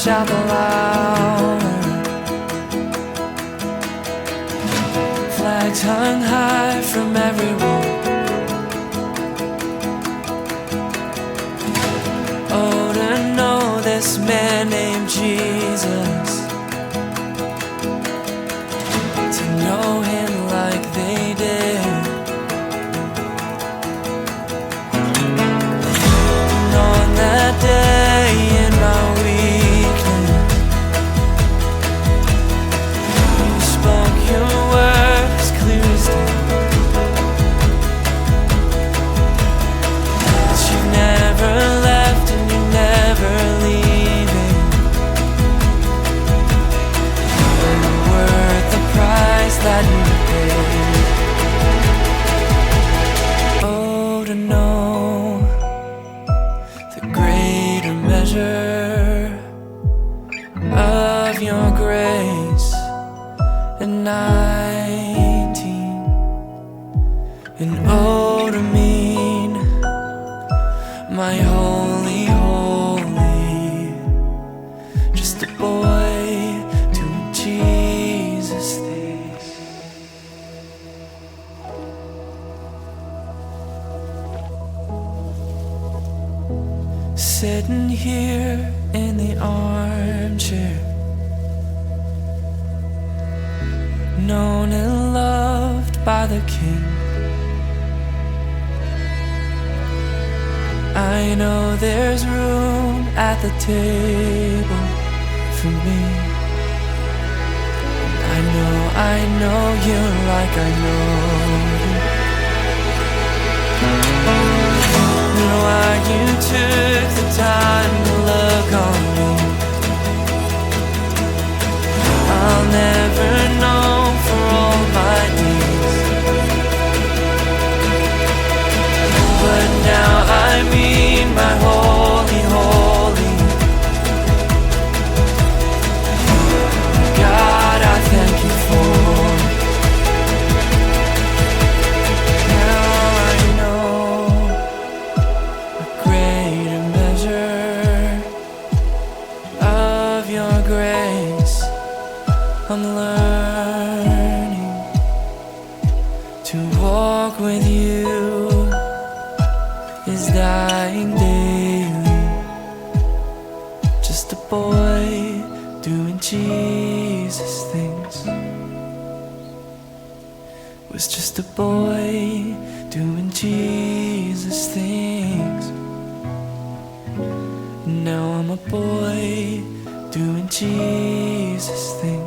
shout the louder. Flags hung high from every wall. Oh, to know this man named Jesus, to know him like they did. And on that day in my weakness, you spoke your words clear as day. That you never left and you never leaving, and worth the price that you paid. Oh, to know the greater measure of your grace. And 19, and oh, to mean my holy, holy, just a boy doing Jesus things. Sitting here in the armchair, known and loved by the King. I know there's room at the table for me. I know you like I know you. And why you took the time to look on me, I'll never know for all my needs. But now I mean my holy, holy God, I thank you for. Now I know a greater measure of your grace. I'm learning to walk with you is dying daily. Just a boy doing Jesus things. Was just a boy doing Jesus things. Now I'm a boy doing Jesus things.